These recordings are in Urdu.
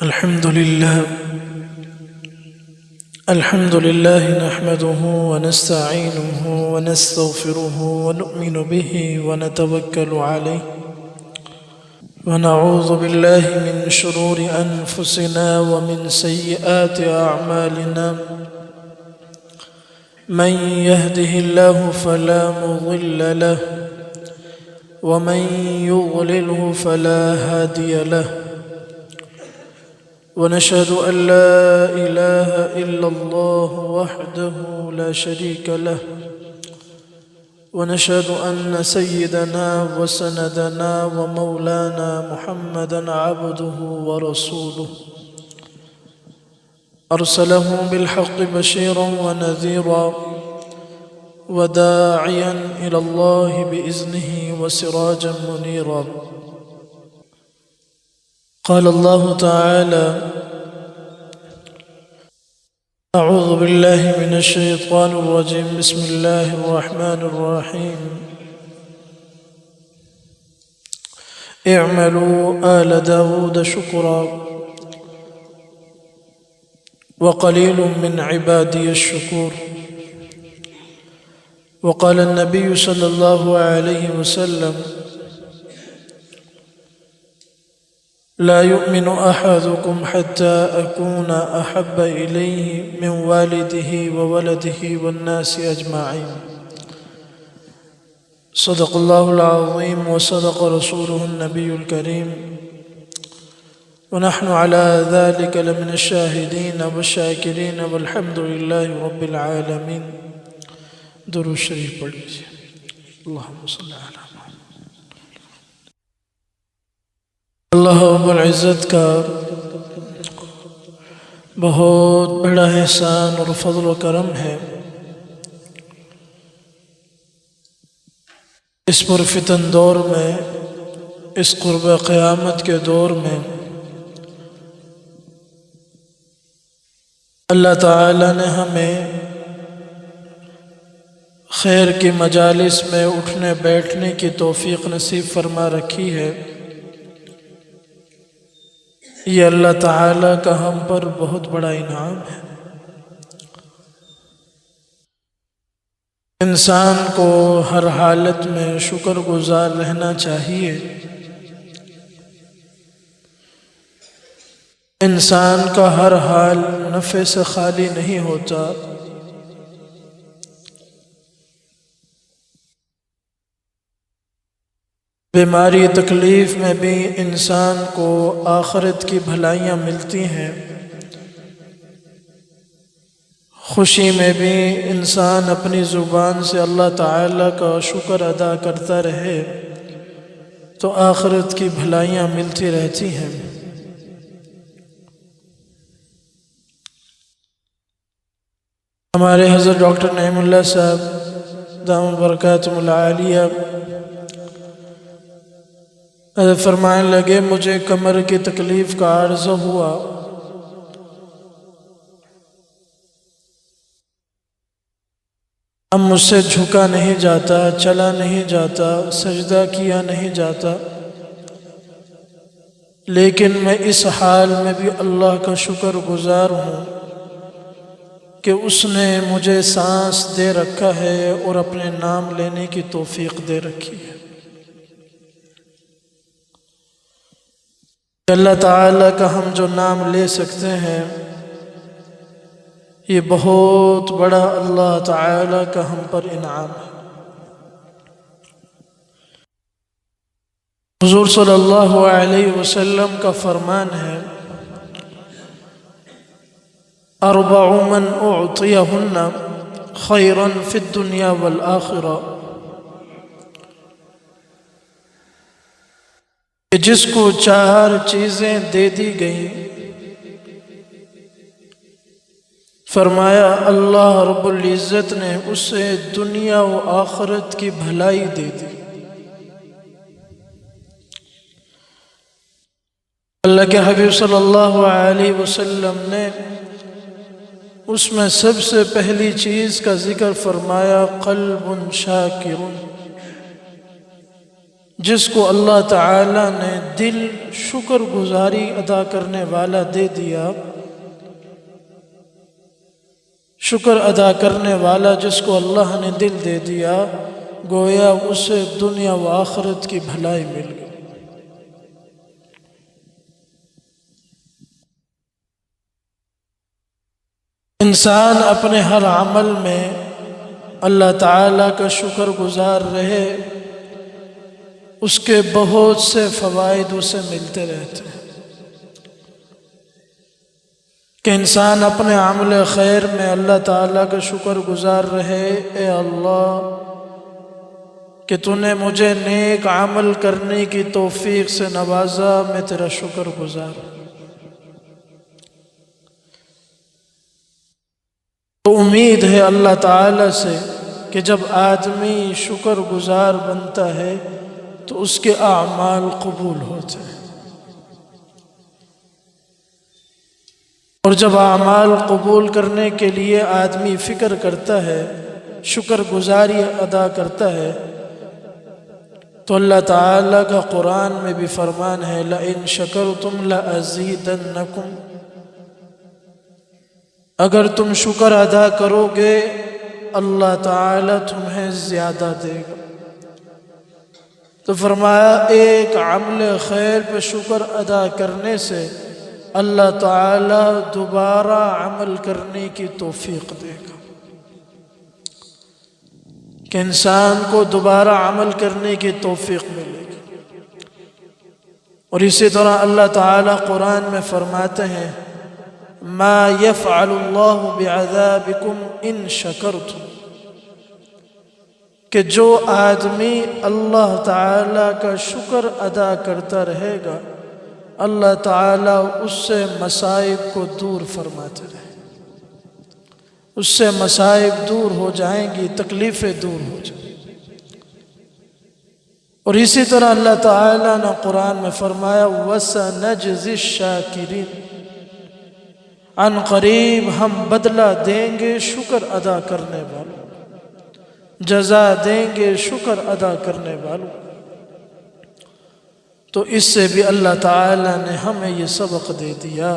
الحمد لله نحمده ونستعينه ونستغفره ونؤمن به ونتوكل عليه ونعوذ بالله من شرور أنفسنا ومن سيئات أعمالنا. من يهده الله فلا مضل له ومن يضلله فلا هادي له، ونشهد أن لا إله إلا الله وحده لا شريك له، ونشهد أن سيدنا وسندنا ومولانا محمدا عبده ورسوله، أرسله بالحق بشيرا ونذيرا وداعيا إلى الله بإذنه وسراجا منيرا. قال الله تعالى: أعوذ بالله من الشيطان الرجيم، بسم الله الرحمن الرحيم. اعملوا آل داود شكرا وقليل من عبادي الشكور. وقال النبي صلى الله عليه وسلم: لا يؤمن أحدكم حتى أكون أحب إليه من والده وولده والناس أجمعين. صدق الله العظيم وصدق رسوله النبي الكريم، ونحن على ذلك لمن الشاهدين والشاكرين والحمد لله رب العالمين. درود شریف پڑھ لیجیے. اللہم صلی علی محمد. اللہ رب العزت کا بہت بڑا احسان اور فضل و کرم ہے، اس پرفتن دور میں، اس قرب قیامت کے دور میں اللہ تعالی نے ہمیں خیر کی مجالس میں اٹھنے بیٹھنے کی توفیق نصیب فرما رکھی ہے. یہ اللہ تعالیٰ کا ہم پر بہت بڑا انعام ہے. انسان کو ہر حالت میں شکر گزار رہنا چاہیے. انسان کا ہر حال نفع سے خالی نہیں ہوتا. بیماری تکلیف میں بھی انسان کو آخرت کی بھلائیاں ملتی ہیں. خوشی میں بھی انسان اپنی زبان سے اللہ تعالیٰ کا شکر ادا کرتا رہے تو آخرت کی بھلائیاں ملتی رہتی ہیں. ہمارے حضرت ڈاکٹر نعیم اللہ صاحب دامت برکاتہم العالیہ فرمانے لگے، مجھے کمر کی تکلیف کا عارضہ ہوا. اب مجھ سے جھکا نہیں جاتا، چلا نہیں جاتا، سجدہ کیا نہیں جاتا، لیکن میں اس حال میں بھی اللہ کا شکر گزار ہوں کہ اس نے مجھے سانس دے رکھا ہے اور اپنے نام لینے کی توفیق دے رکھی ہے. اللہ تعالیٰ کا ہم جو نام لے سکتے ہیں، یہ بہت بڑا اللہ تعالیٰ کا ہم پر انعام ہے. حضور صلی اللہ علیہ وسلم کا فرمان ہے: اربع من اعطیہن خیرا فی الدنیا والآخرہ. جس کو 4 چیزیں دے دی گئیں، فرمایا اللہ رب العزت نے اسے دنیا و آخرت کی بھلائی دے دی. اللہ کے حبیب صلی اللہ علیہ وسلم نے اس میں سب سے پہلی چیز کا ذکر فرمایا قلب شاکر، جس کو اللہ تعالیٰ نے دل شکر گزاری ادا کرنے والا دے دیا، شکر ادا کرنے والا جس کو اللہ نے دل دے دیا، گویا اسے دنیا و آخرت کی بھلائی مل گئی۔ انسان اپنے ہر عمل میں اللہ تعالیٰ کا شکر گزار رہے، اس کے بہت سے فوائد اسے ملتے رہتے ہیں۔ کہ انسان اپنے عمل خیر میں اللہ تعالیٰ کا شکر گزار رہے، اے اللہ کہ تو نے مجھے نیک عمل کرنے کی توفیق سے نوازا، میں تیرا شکر گزار ہوں۔ تو امید ہے اللہ تعالیٰ سے کہ جب آدمی شکر گزار بنتا ہے تو اس کے اعمال قبول ہوتے ہیں، اور جب اعمال قبول کرنے کے لیے آدمی فکر کرتا ہے، شکر گزاری ادا کرتا ہے، تو اللہ تعالیٰ کا قرآن میں بھی فرمان ہے لَإِن شَكَرْتُمْ لَأَزِيدَنَّكُمْ، اگر تم شکر ادا کرو گے اللہ تعالیٰ تمہیں زیادہ دے گا۔ تو فرمایا ایک عمل خیر پہ شکر ادا کرنے سے اللہ تعالیٰ دوبارہ عمل کرنے کی توفیق دے گا، کہ انسان کو دوبارہ عمل کرنے کی توفیق ملے گی۔ اور اسی طرح اللہ تعالیٰ قرآن میں فرماتے ہیں ما يفعل اللہ بعذابکم ان شکرتم، کہ جو آدمی اللہ تعالیٰ کا شکر ادا کرتا رہے گا اللہ تعالیٰ اس سے مصائب کو دور فرماتے رہے، اس سے مصائب دور ہو جائیں گی، تکلیفیں دور ہو جائیں گی۔ اور اسی طرح اللہ تعالیٰ نے قرآن میں فرمایا وَسَنَجْزِي الشَّاكِرِينَ، عن قریب ہم بدلہ دیں گے شکر ادا کرنے والوں، جزا دیں گے شکر ادا کرنے والوں۔ تو اس سے بھی اللہ تعالیٰ نے ہمیں یہ سبق دے دیا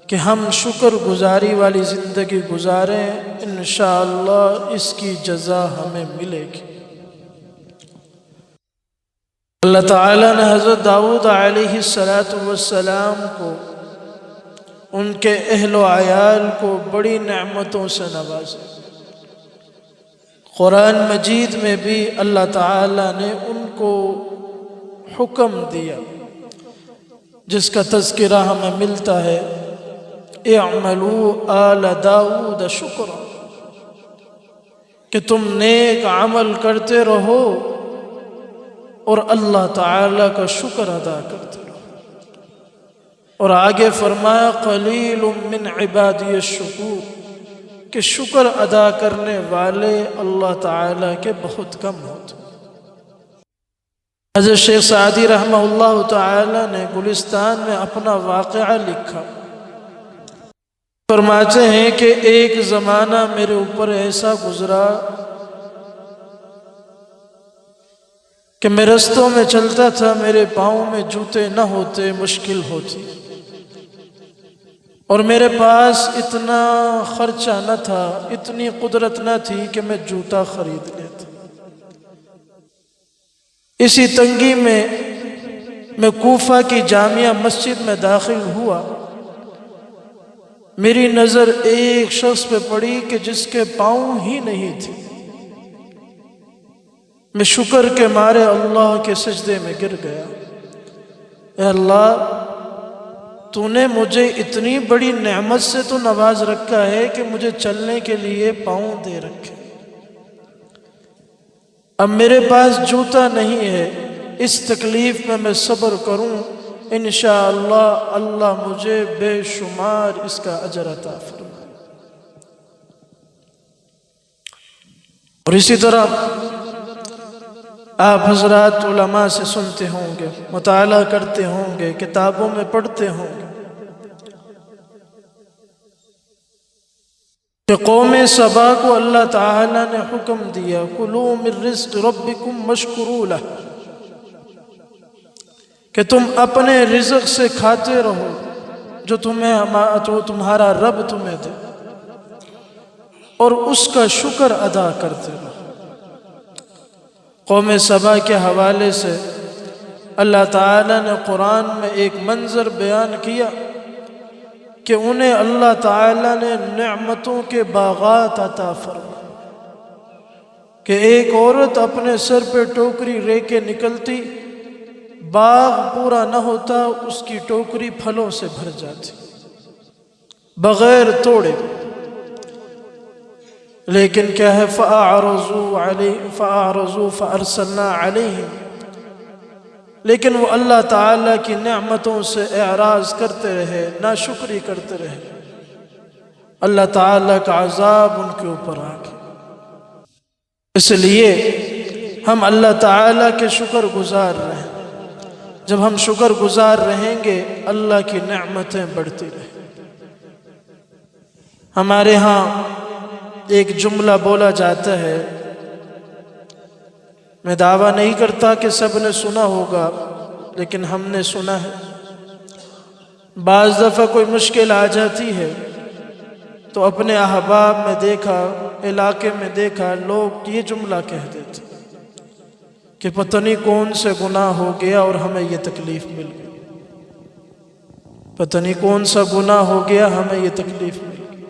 کہ ہم شکر گزاری والی زندگی گزاریں، انشاءاللہ اس کی جزا ہمیں ملے گی۔ اللہ تعالیٰ نے حضرت داؤد علیہ السلام کو، ان کے اہل و عیال کو بڑی نعمتوں سے نوازا۔ قرآن مجید میں بھی اللہ تعالیٰ نے ان کو حکم دیا جس کا تذکرہ ہمیں ملتا ہے اعملوا آل داؤد شکرا، کہ تم نیک عمل کرتے رہو اور اللہ تعالیٰ کا شکر ادا کرتے رہو۔ اور آگے فرمایا قلیل من عبادی الشکور، کہ شکر ادا کرنے والے اللہ تعالیٰ کے بہت کم ہوتے۔ حضرت شیخ سعدی رحمہ اللہ تعالی نے گلستان میں اپنا واقعہ لکھا، فرماتے ہیں کہ ایک زمانہ میرے اوپر ایسا گزرا کہ میں رستوں میں چلتا تھا، میرے پاؤں میں جوتے نہ ہوتے مشکل ہوتی، اور میرے پاس اتنا خرچہ نہ تھا، اتنی قدرت نہ تھی کہ میں جوتا خرید لیتا۔ اسی تنگی میں کوفہ کی جامعہ مسجد میں داخل ہوا، میری نظر ایک شخص پہ پڑی کہ جس کے پاؤں ہی نہیں تھے۔ میں شکر کے مارے اللہ کے سجدے میں گر گیا، اے اللہ تو نے مجھے اتنی بڑی نعمت سے تو نواز رکھا ہے کہ مجھے چلنے کے لیے پاؤں دے رکھے، اب میرے پاس جوتا نہیں ہے، اس تکلیف میں صبر کروں، انشاءاللہ اللہ مجھے بے شمار اس کا اجر عطا فرمائے۔ اور اسی طرح آپ حضرات علماء سے سنتے ہوں گے، مطالعہ کرتے ہوں گے، کتابوں میں پڑھتے ہوں گے کہ قوم سبا کو اللہ تعالیٰ نے حکم دیا کلوا من رزق ربکم واشکروا لہ، کہ تم اپنے رزق سے کھاتے رہو جو تمہارا رب تمہیں دے، اور اس کا شکر ادا کرتے رہو۔ قوم سبا کے حوالے سے اللہ تعالیٰ نے قرآن میں ایک منظر بیان کیا کہ انہیں اللہ تعالیٰ نے نعمتوں کے باغات عطا فرمائے، کہ ایک عورت اپنے سر پہ ٹوکری لے کے نکلتی، باغ پورا نہ ہوتا، اس کی ٹوکری پھلوں سے بھر جاتی بغیر توڑے۔ لیکن کیا ہے، فَأَعْرَضُوا فَأَرْسَلْنَا عَلَيْهِمْ، لیکن وہ اللہ تعالیٰ کی نعمتوں سے اعراض کرتے رہے، ناشکری کرتے رہے، اللہ تعالیٰ کا عذاب ان کے اوپر آ گیا۔ اس لیے ہم اللہ تعالیٰ کے شکر گزار رہیں۔ جب ہم شکر گزار رہیں گے اللہ کی نعمتیں بڑھتی رہیں۔ ہمارے ہاں ایک جملہ بولا جاتا ہے، میں دعویٰ نہیں کرتا کہ سب نے سنا ہوگا، لیکن ہم نے سنا ہے۔ بعض دفعہ کوئی مشکل آ جاتی ہے تو اپنے احباب میں دیکھا، علاقے میں دیکھا، لوگ یہ جملہ کہہ دیتے کہ پتہ نہیں کون سے گناہ ہو گیا اور ہمیں یہ تکلیف مل گئی، پتہ نہیں کون سا گناہ ہو گیا ہمیں یہ تکلیف مل گئی۔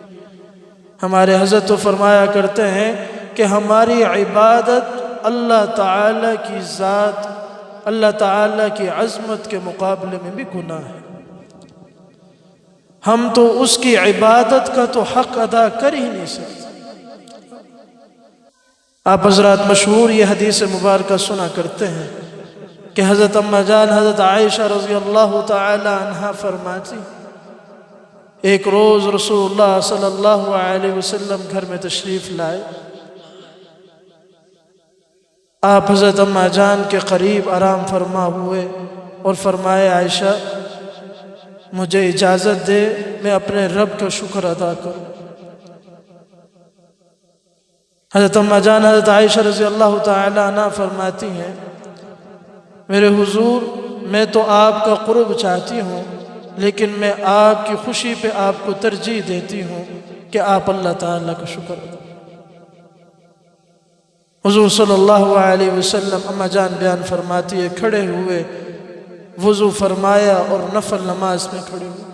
ہمارے حضرت تو فرمایا کرتے ہیں کہ ہماری عبادت اللہ تعالیٰ کی ذات، اللہ تعالیٰ کی عظمت کے مقابلے میں بھی گناہ ہے۔ ہم تو اس کی عبادت کا تو حق ادا کر ہی نہیں سکتے۔ آپ حضرات مشہور یہ حدیث مبارکہ سنا کرتے ہیں کہ حضرت اماں جان حضرت عائشہ رضی اللہ تعالی عنہا فرماتی، ایک روز رسول اللہ صلی اللہ علیہ وسلم گھر میں تشریف لائے۔ آپ حضرت اماں جان کے قریب آرام فرما ہوئے اور فرمائے، عائشہ مجھے اجازت دے میں اپنے رب کا شکر ادا کروں۔ حضرت اماں جان حضرت عائشہ رضی اللہ تعالی عنہ فرماتی ہیں، میرے حضور میں تو آپ کا قرب چاہتی ہوں، لیکن میں آپ کی خوشی پہ آپ کو ترجیح دیتی ہوں کہ آپ اللہ تعالیٰ کا شکر ادا کریں۔ حضور صلی اللہ علیہ وسلم اماں جان بیان فرماتی ہے، کھڑے ہوئے وضو فرمایا اور نفل نماز میں کھڑے ہوئے،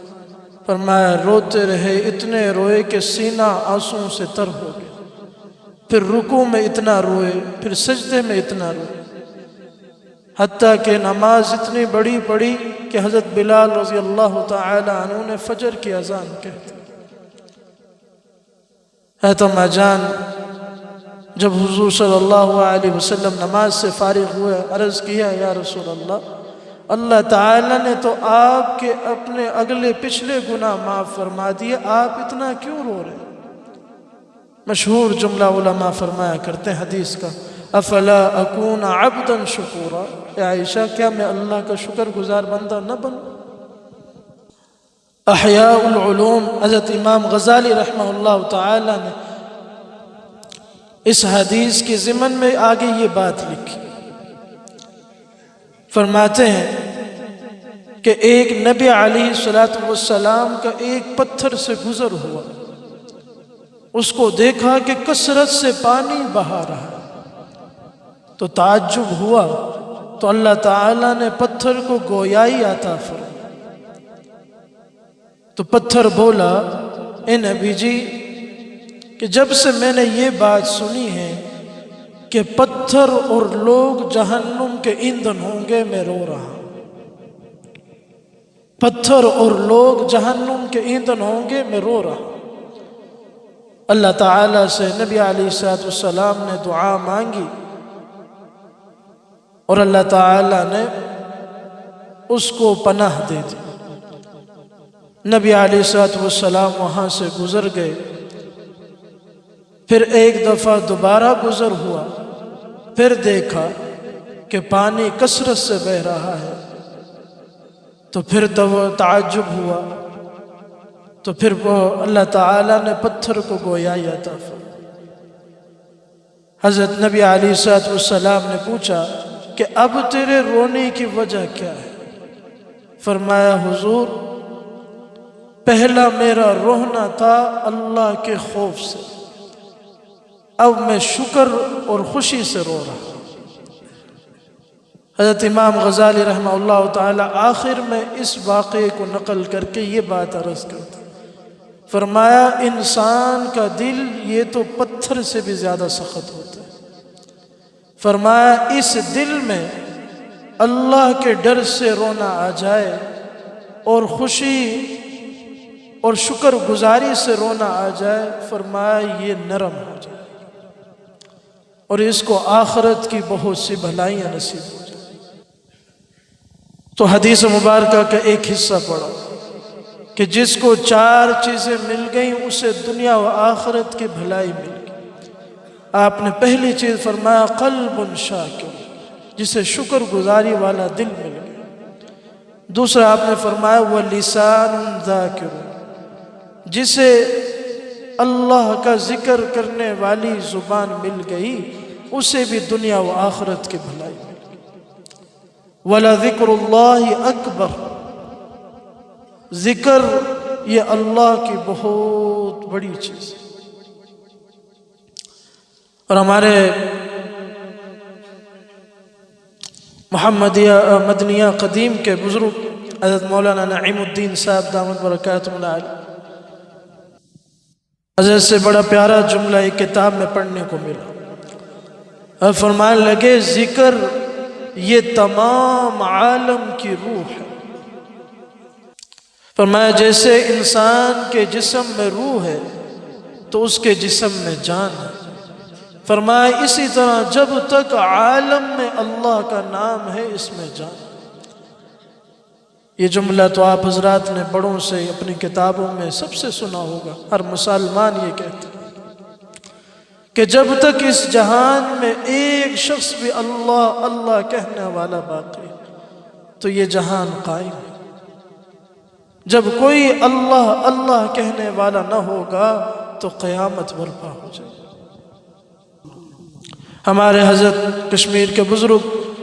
فرمایا روتے رہے، اتنے روئے کہ سینہ آنسوؤں سے تر ہو گیا، پھر رکوع میں اتنا روئے، پھر سجدے میں اتنا روئے، حتیٰ کہ نماز اتنی بڑی پڑی کہ حضرت بلال رضی اللہ تعالی عنہ نے فجر کی اذان کہتے۔ حضرت اماں جان جب حضور صلی اللہ علیہ وسلم نماز سے فارغ ہوئے، عرض کیا، یا رسول اللہ، اللہ تعالیٰ نے تو آپ کے اپنے اگلے پچھلے گناہ معاف فرما دیے، آپ اتنا کیوں رو رہے؟ مشہور جملہ علماء فرمایا کرتے ہیں حدیث کا، افلا اکون عبدا شکورا، اے عائشہ کیا میں اللہ کا شکر گزار بندہ نہ بنوں؟ احیاء العلوم حضرت امام غزالی رحمہ اللہ تعالی نے اس حدیث کے ضمن میں آگے یہ بات لکھی، فرماتے ہیں کہ ایک نبی علیہ السلام کا ایک پتھر سے گزر ہوا، اس کو دیکھا کہ کثرت سے پانی بہا رہا، تو تعجب ہوا، تو اللہ تعالیٰ نے پتھر کو گویائی عطا فرمائی۔ تو پتھر بولا، اے نبی جی کہ جب سے میں نے یہ بات سنی ہے کہ پتھر اور لوگ جہنم کے ایندھن ہوں گے، میں رو رہا ہوں۔ پتھر اور لوگ جہنم کے ایندھن ہوں گے، میں رو رہا ہوں۔ اللہ تعالیٰ سے نبی علیہ السلام نے دعا مانگی اور اللہ تعالیٰ نے اس کو پناہ دے دی۔ نبی علیہ السلام وہاں سے گزر گئے، پھر ایک دفعہ دوبارہ گزر ہوا، پھر دیکھا کہ پانی کثرت سے بہہ رہا ہے، تو پھر تعجب ہوا، تو پھر وہ اللہ تعالیٰ نے پتھر کو گویائی عطا فرمائی۔ حضرت نبی علیہ السلام نے پوچھا کہ اب تیرے رونے کی وجہ کیا ہے؟ فرمایا حضور پہلا میرا رونا تھا اللہ کے خوف سے، اب میں شکر اور خوشی سے رو رہا ہوں۔ حضرت امام غزالی رحمہ اللہ تعالی آخر میں اس واقعے کو نقل کر کے یہ بات عرض کرتے، فرمایا انسان کا دل یہ تو پتھر سے بھی زیادہ سخت ہوتا ہے، فرمایا اس دل میں اللہ کے ڈر سے رونا آ جائے اور خوشی اور شکر گزاری سے رونا آ جائے، فرمایا یہ نرم ہو جائے اور اس کو آخرت کی بہت سی بھلائیاں نصیب ہو جائیں۔ تو حدیث مبارکہ کا ایک حصہ پڑھا کہ جس کو 4 چیزیں مل گئیں اسے دنیا و آخرت کی بھلائی مل گئی۔ آپ نے پہلی چیز فرمایا قلب شاکر، جسے شکر گزاری والا دل مل گیا۔ دوسرا آپ نے فرمایا وَلِسَانٌ ذَاکِرٌ، جسے اللہ کا ذکر کرنے والی زبان مل گئی اسے بھی دنیا و آخرت کی بھلائی مل گئی۔ وَلَذِكْرُ اللَّهِ أَكْبَرُ، ذکر یہ اللہ کی بہت بڑی چیز ہے۔ اور ہمارے محمدیہ مدنیہ قدیم کے بزرگ حضرت مولانا نعیم الدین صاحب دامت برکاتہ علیہ، حضرت سے بڑا پیارا جملہ ایک کتاب میں پڑھنے کو ملا اور فرمانے لگے ذکر یہ تمام عالم کی روح ہے۔ فرمایا جیسے انسان کے جسم میں روح ہے تو اس کے جسم میں جان ہے، فرمایا اسی طرح جب تک عالم میں اللہ کا نام ہے اس میں جان ہے۔ یہ جملہ تو آپ حضرات نے بڑوں سے اپنی کتابوں میں سب سے سنا ہوگا، ہر مسلمان یہ کہتے ہیں کہ جب تک اس جہان میں ایک شخص بھی اللہ اللہ کہنے والا باقی تو یہ جہان قائم ہے۔ جب کوئی اللہ اللہ کہنے والا نہ ہوگا تو قیامت برپا ہو جائے۔ ہمارے حضرت کشمیر کے بزرگ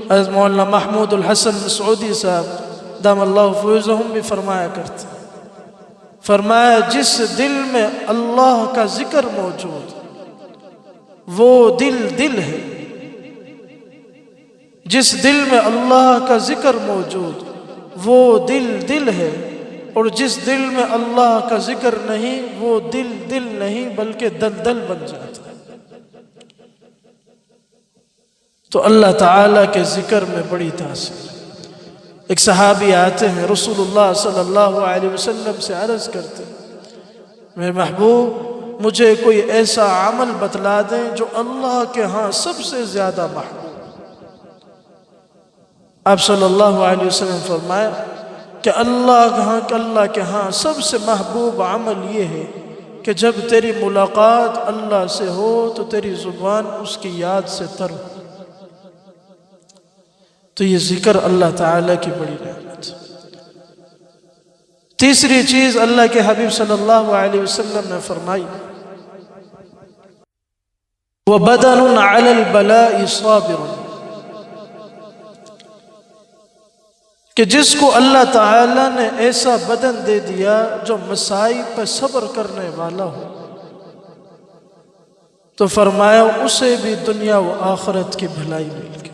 حضرت مولانا محمود الحسن مسعودی صاحب دام اللہ فیوزہم بھی فرمایا کرتے، فرمایا جس دل میں اللہ کا ذکر موجود وہ دل دل ہے، جس دل میں اللہ کا ذکر موجود وہ دل دل ہے، اور جس دل میں اللہ کا ذکر نہیں وہ دل دل نہیں بلکہ دلدل بن جاتا ہے۔ تو اللہ تعالیٰ کے ذکر میں بڑی تاثیر۔ ایک صحابی آتے ہیں رسول اللہ صلی اللہ علیہ وسلم سے عرض کرتے ہیں میرے محبوب مجھے کوئی ایسا عمل بتلا دیں جو اللہ کے ہاں سب سے زیادہ محبوب۔ آپ صلی اللہ علیہ وسلم فرمایا کہ اللہ کے ہاں سب سے محبوب عمل یہ ہے کہ جب تیری ملاقات اللہ سے ہو تو تیری زبان اس کی یاد سے تر ہو۔ تو یہ ذکر اللہ تعالیٰ کی بڑی نعمت۔ تیسری چیز اللہ کے حبیب صلی اللہ علیہ وسلم نے فرمائی وَبَدَنٌ عَلَى الْبَلَاءِ صَابِرٌ، کہ جس کو اللہ تعالیٰ نے ایسا بدن دے دیا جو مصائب پر صبر کرنے والا ہو تو فرمایا اسے بھی دنیا و آخرت کی بھلائی مل گئی۔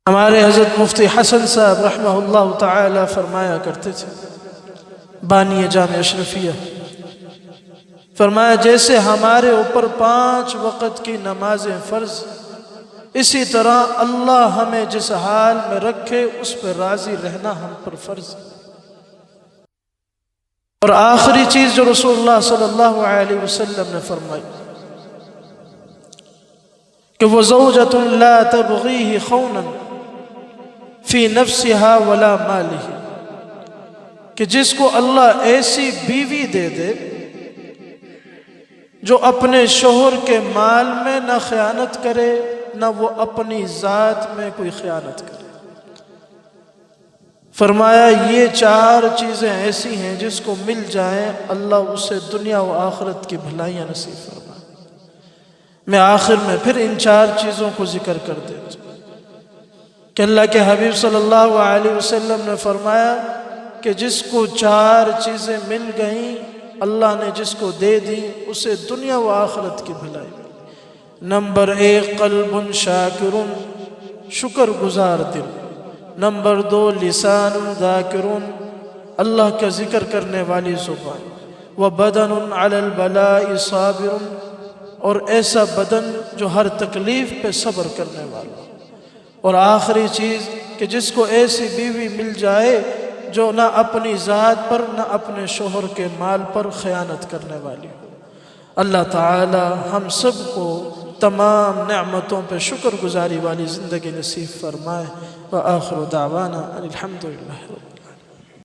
ہمارے حضرت مفتی حسن صاحب رحمہ اللہ تعالی فرمایا کرتے تھے، بانی جامع اشرفیہ، فرمایا جیسے ہمارے اوپر 5 وقت کی نمازیں فرض، اسی طرح اللہ ہمیں جس حال میں رکھے اس پر راضی رہنا ہم پر فرض ہے۔ اور آخری چیز جو رسول اللہ صلی اللہ علیہ وسلم نے فرمائی کہ وَزَوْجَةٌ لَا تَبْغِيهِ خَوْنًا فی نفسہا ولا مالہ، کہ جس کو اللہ ایسی بیوی دے دے جو اپنے شوہر کے مال میں نہ خیانت کرے نہ وہ اپنی ذات میں کوئی خیانت کرے۔ فرمایا یہ 4 چیزیں ایسی ہیں جس کو مل جائیں اللہ اسے دنیا و آخرت کی بھلائیاں نصیب فرمائے۔ میں آخر میں پھر ان 4 چیزوں کو ذکر کر دیتا ہوں کہ اللہ کے حبیب صلی اللہ علیہ وسلم نے فرمایا کہ جس کو 4 چیزیں مل گئیں، اللہ نے جس کو دے دی اسے دنیا و آخرت کی بھلائی ملی۔ نمبر 1 قلب شاکر، شکر گزار دل۔ نمبر 2 لسان ذاکر، اللہ کا ذکر کرنے والی زبان۔ وبدن علی البلاء صابر، اور ایسا بدن جو ہر تکلیف پہ صبر کرنے والا۔ اور آخری چیز کہ جس کو ایسی بیوی مل جائے جو نہ اپنی ذات پر نہ اپنے شوہر کے مال پر خیانت کرنے والی ہو۔ اللہ تعالی ہم سب کو تمام نعمتوں پہ شکر گزاری والی زندگی نصیب فرمائے۔ وآخر دعوانا ان الحمد للہ۔